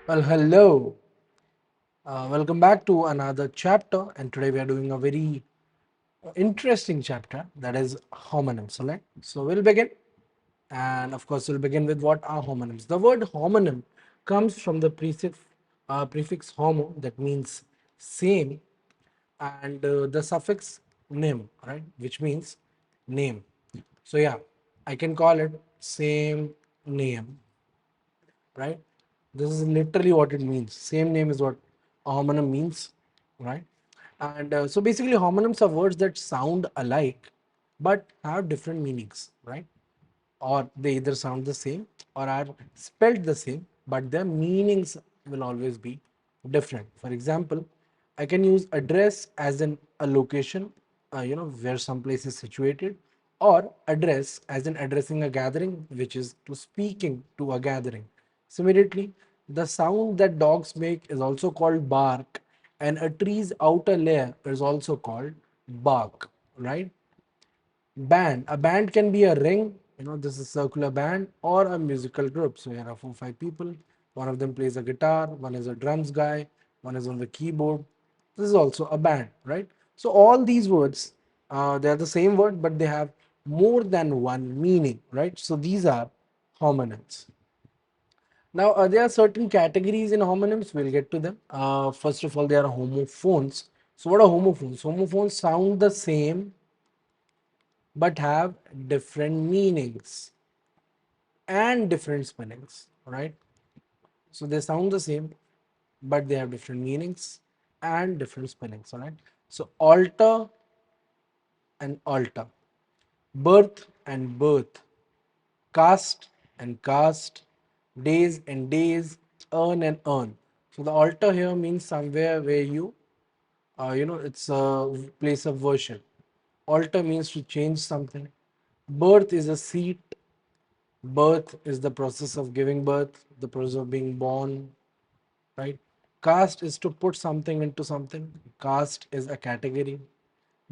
Well, hello. Welcome back to another chapter, and today we are doing a very interesting chapter that is homonyms. So we'll begin, and of course, we'll begin with what are homonyms. The word homonym comes from the prefix homo, that means same, and the suffix nym, right, which means name. So yeah, I can call it same name, right? This is literally what it means. Same name is what a homonym means, right? And so basically, homonyms are words that sound alike but have different meanings, right? Or they either sound the same or are spelled the same, but their meanings will always be different. For example, I can use address as in a location, where some place is situated, or address as in addressing a gathering, which is to speaking to a gathering. Similarly, the sound that dogs make is also called bark, and a tree's outer layer is also called bark, right? Band. A band can be a ring, this is circular band, or a musical group. So here are 4 5 people. One of them plays a guitar, one is a drums guy, one is on the keyboard. This is also a band, right? So all these words, they are the same word, but they have more than one meaning, right? So these are homonyms. Now, there are certain categories in homonyms. We'll get to them. First of all, there are homophones. So what are homophones? Homophones sound the same but have different meanings and different spellings, right? So they sound the same, but they have different meanings and different spellings, all right? So alter and alter, birth and birth, cast and cast, days and days, earn and earn. So the alter here means somewhere where it's a place of worship. Alter means to change something. Birth is a seat. Birth is the process of giving birth, the process of being born, right? Caste is to put something into something. Caste is a category.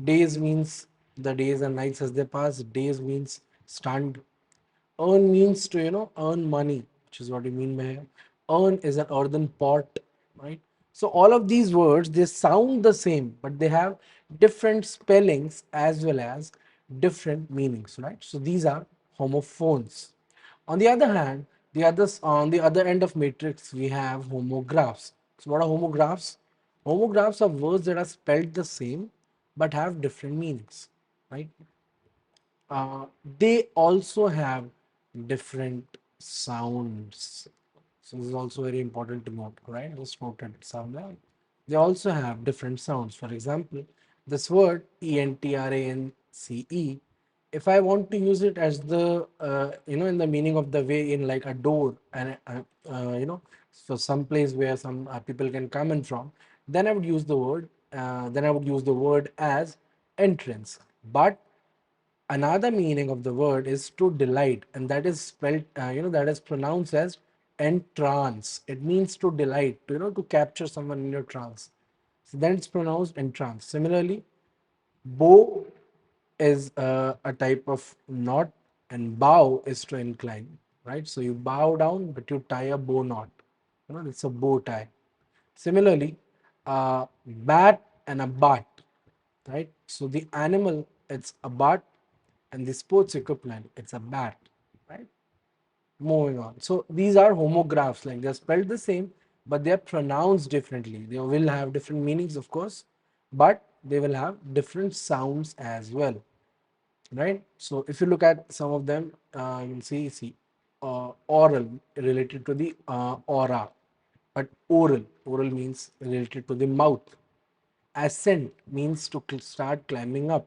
Days means the days and nights as they pass. Days means stunned. Earn means to, earn money, which is what we mean by here. Earn is an earthen pot, right? So all of these words, they sound the same, but they have different spellings as well as different meanings, right? So these are homophones. On the other hand, on the other end of matrix, we have homographs. So what are homographs? Homographs are words that are spelled the same but have different meanings, right? They also have different sounds. So this is also very important to note, right? Just note it somewhere. They also have different sounds. For example, this word ENTRANCE, if I want to use it as in the meaning of the way in like a door and, for some place where some people can come in from, then I would use the word as entrance. But another meaning of the word is to delight, and that is spelled, that is pronounced as entrance. It means to delight, to capture someone in your trance. So then it's pronounced entrance. Similarly, bow is a type of knot, and bow is to incline, right? So you bow down, but you tie a bow knot. It's a bow tie. Similarly, a bat and a bat, right? So the animal, it's a bat, and the sports equipment, it's a bat, right? Moving on. So these are homographs, like they're spelled the same, but they're pronounced differently. They will have different meanings, of course, but they will have different sounds as well, right? So if you look at some of them, you'll see oral related to the aura, but oral means related to the mouth. Ascent means to start climbing up.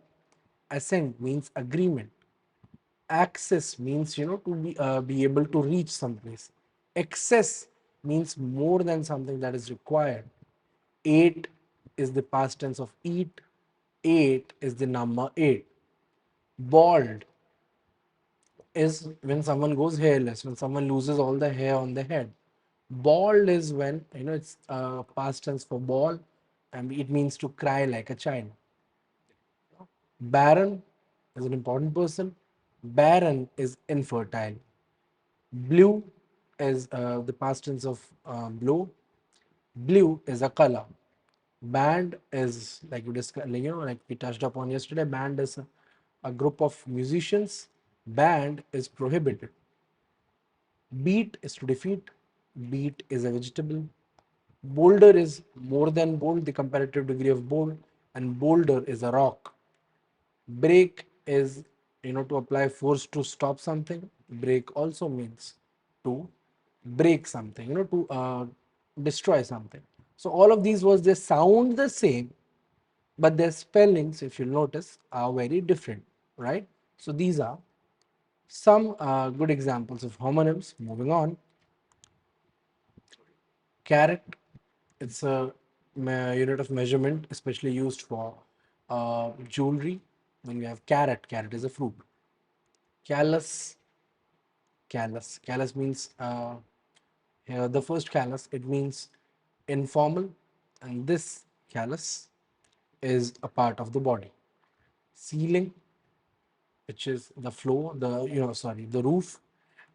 Ascent means agreement. Access means, to be able to reach someplace. Excess means more than something that is required. Eight is the past tense of eat. Eight is the number 8. Bald is when someone goes hairless, when someone loses all the hair on the head. Bald is when, it's past tense for ball, and it means to cry like a child. Barren is an important person. Barren is infertile. Blue is the past tense of blue. Blue is a color. Band is like we discussed, like we touched upon yesterday. Band is a group of musicians. Band is prohibited. Beat is to defeat. Beat is a vegetable. Boulder is more than bold, the comparative degree of bold, and boulder is a rock. Break is, to apply force to stop something. Break also means to break something, to destroy something. So all of these words, they sound the same, but their spellings, if you notice, are very different, right? So these are some good examples of homonyms. Moving on, carat, it's a unit of measurement, especially used for jewelry. When you have carat, carat is a fruit. Callus, callus means here the first callus, it means informal, and this callus is a part of the body. Ceiling, which is the floor, the roof,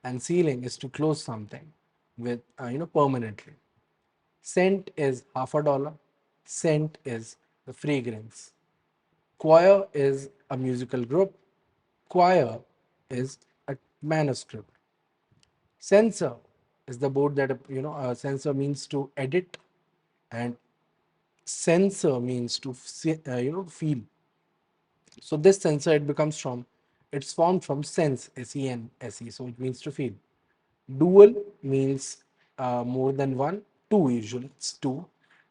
and ceiling is to close something with permanently. Scent is $50. Scent is the fragrance. Choir is a musical group. Choir is a manuscript. Censor is the board that censor means to edit, and sensor means to feel. So this sensor, it's formed from sense, S-E-N-S-E, so it means to feel. Dual means more than one, two usually, it's two,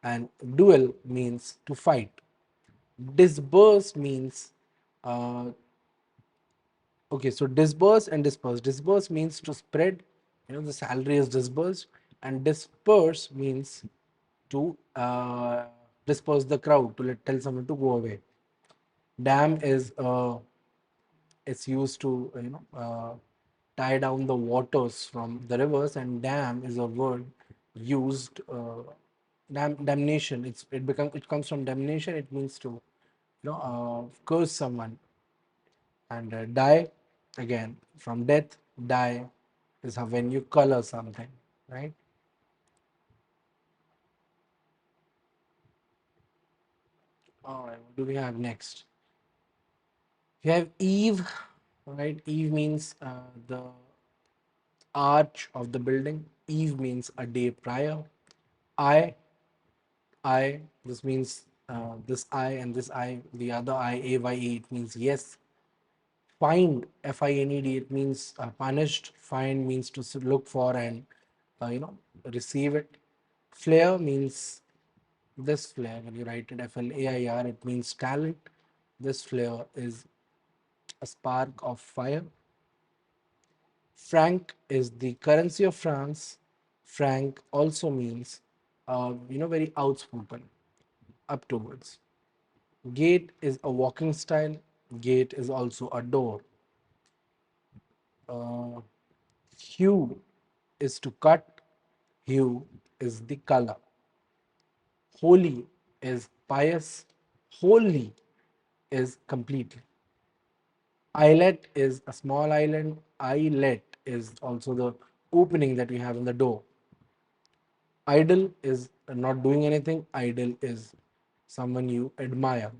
and duel means to fight. Disburse means, uh, okay, so disburse and disperse. Disburse means to spread, the salary is disbursed, and disperse means to disperse the crowd, to tell someone to go away. Dam is it's used to tie down the waters from the rivers, and dam is a word used damnation. It comes from damnation. It means to curse someone. And dye, again from death. Dye is how when you color something, right? All right, what do we have next? We have eve, right? Eve means the arch of the building. Eve means a day prior. I, this means this I and this I, the other I, A-Y-E, it means yes. Find, F-I-N-E-D, it means punished. Find means to look for and, receive it. Flare means this flare, when you write it F-L-A-I-R, it means talent. This flare is a spark of fire. Franc is the currency of France. Franc also means, very outspoken, up towards. Gate is a walking style. Gate is also a door. Uh, hue is to cut. Hue is the color. Holy is pious. Holy is completely. Islet is a small island. Islet is also the opening that we have in the door. Idol is not doing anything. Idol is someone you admire.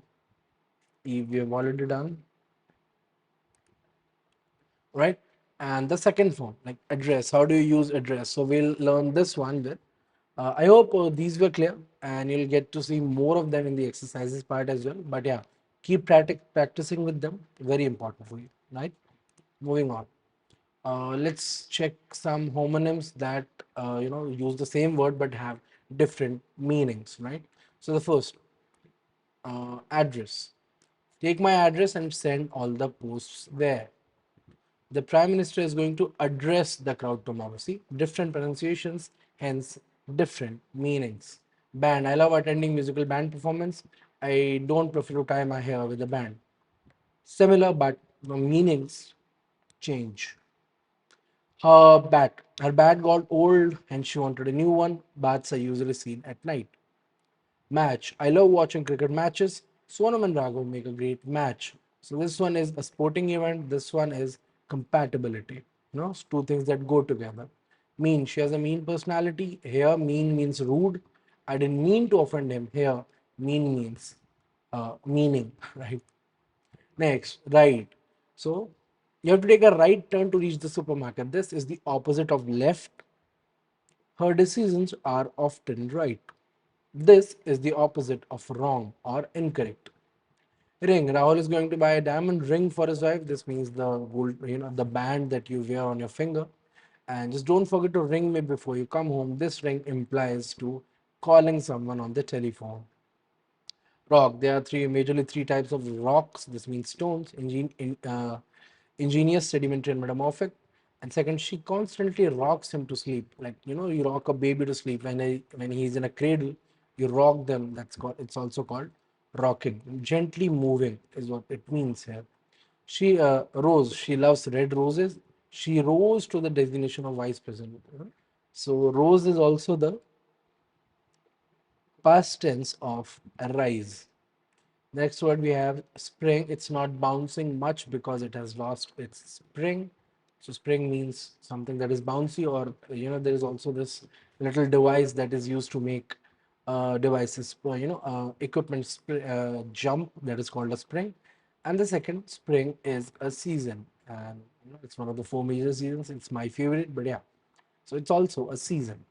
If we have already done, right? And the second form, like address, how do you use address? So we'll learn this one with. I hope these were clear, and you'll get to see more of them in the exercises part as well. But yeah, keep practicing with them. Very important for you, right? Moving on. Let's check some homonyms that use the same word but have different meanings, right? So the first, address. Take my address and send all the posts there. The Prime Minister is going to address the crowd tomorrow. See, different pronunciations, hence different meanings. Band. I love attending musical band performance. I don't prefer to tie my hair with a band. Similar, but the meanings change. Her bat got old and she wanted a new one. Bats are usually seen at night. Match. I love watching cricket matches. Sonam and Raghav make a great match. So this one is a sporting event. This one is compatibility. Two things that go together. Mean, she has a mean personality. Here, mean means rude. I didn't mean to offend him. Here, mean means meaning, right? Next, right. So you have to take a right turn to reach the supermarket. This is the opposite of left. Her decisions are often right. This is the opposite of wrong or incorrect. Ring. Rahul is going to buy a diamond ring for his wife. This means the gold, the band that you wear on your finger. And just don't forget to ring me before you come home. This ring implies to calling someone on the telephone. Rock. There are majorly three types of rocks. This means stones, ingenious, sedimentary, and metamorphic. And second, she constantly rocks him to sleep. Like you rock a baby to sleep when he's in a cradle, you rock them. It's also called rocking. Gently moving is what it means here. She rose. She loves red roses. She rose to the designation of vice president. So rose is also the past tense of rise. Next word we have spring. It's not bouncing much because it has lost its spring. So spring means something that is bouncy, or there is also this little device that is used to make devices, equipment jump. That is called a spring. And the second, spring is a season, and it's one of the four major seasons. It's my favorite, but yeah. So it's also a season.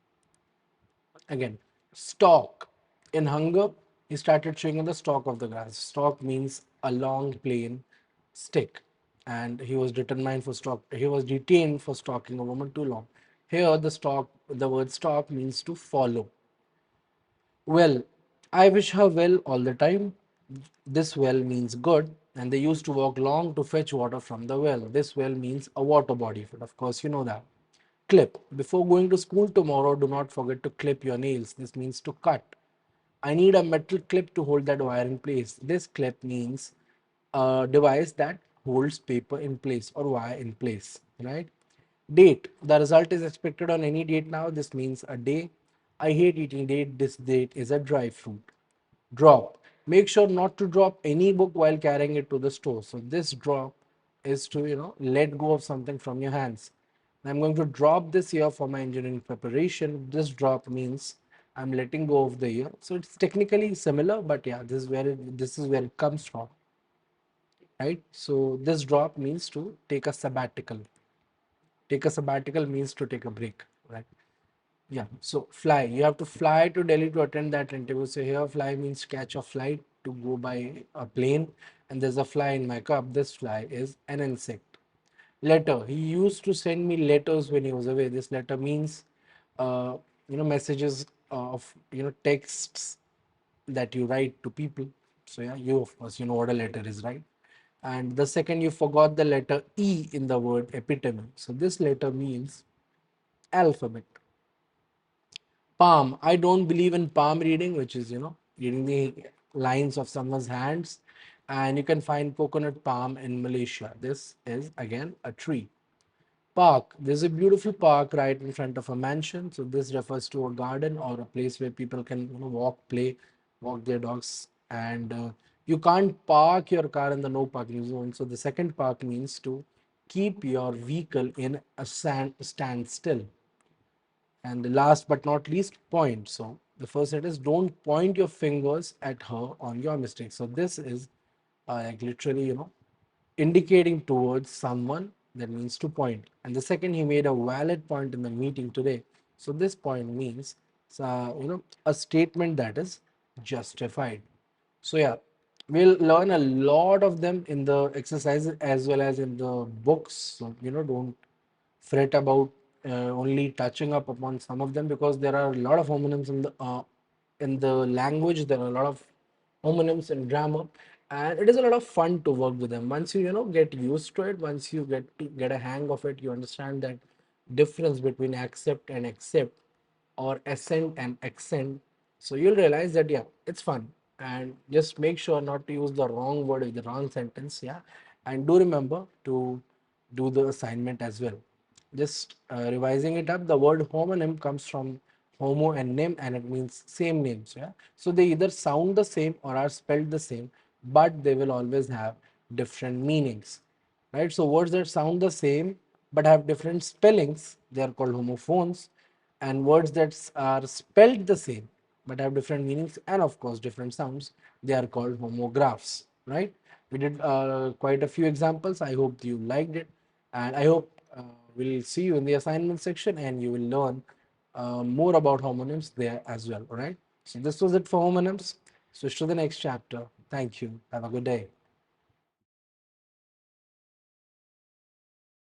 Again, stalk. In hunger, he started chewing on the stalk of the grass. Stalk means a long, plain stick, and he was determined for stalk. He was detained for stalking a woman too long. Here, the word stalk means to follow. Well, I wish her well all the time. This well means good, and they used to walk long to fetch water from the well. This well means a water body, but of course, you know that. Clip. Before going to school tomorrow, do not forget to clip your nails. This means to cut. I need a metal clip to hold that wire in place. This clip means a device that holds paper in place or wire in place, right? Date. The result is expected on any date now. This means a day. I hate eating date. This date is a dry fruit. Drop. Make sure not to drop any book while carrying it to the store. So this drop is to let go of something from your hands. I'm going to drop this year for my engineering preparation. This drop means I'm letting go of the year. So it's technically similar, but yeah, this is where it comes from, right? So this drop means to take a sabbatical. Take a sabbatical means to take a break, right? Yeah. So fly. You have to fly to Delhi to attend that interview. So here fly means catch a flight to go by a plane. And there's a fly in my cup. This fly is an insect. Letter. He used to send me letters when he was away. This letter means messages of texts that you write to people. So yeah, you of course you know what a letter is, right? And the second, you forgot the letter E in the word epitome. So this letter means alphabet. Palm. I don't believe in palm reading, which is, reading the lines of someone's hands. And you can find coconut palm in Malaysia. This is again a tree. Park. There's a beautiful park right in front of a mansion. So this refers to a garden or a place where people can walk, play, walk their dogs. And you can't park your car in the no parking zone. So the second park means to keep your vehicle in a standstill. And the last but not least, point. So the first set is don't point your fingers at her on your mistake. So this is like literally, indicating towards someone, that means to point. And the second, he made a valid point in the meeting today. So this point means, a statement that is justified. So yeah, we'll learn a lot of them in the exercises as well as in the books. So don't fret about only touching up upon some of them, because there are a lot of homonyms in the language. There are a lot of homonyms in grammar, and it is a lot of fun to work with them. Once you get used to it, once you get a hang of it, you understand that difference between accept and accept, or assent and accent. So you'll realize that yeah, it's fun. And just make sure not to use the wrong word in the wrong sentence. Yeah. And do remember to do the assignment as well. Just revising it up, the word homonym comes from homo and nym, and it means same names. Yeah. So they either sound the same or are spelled the same, but they will always have different meanings, right? So words that sound the same but have different spellings, they are called homophones. And words that are spelled the same but have different meanings and of course different sounds, they are called homographs, right? We did quite a few examples. I hope you liked it, and I hope we'll see you in the assignment section and you will learn more about homonyms there as well. All right, so this was it for homonyms. Switch to the next chapter. Thank you, have a good day.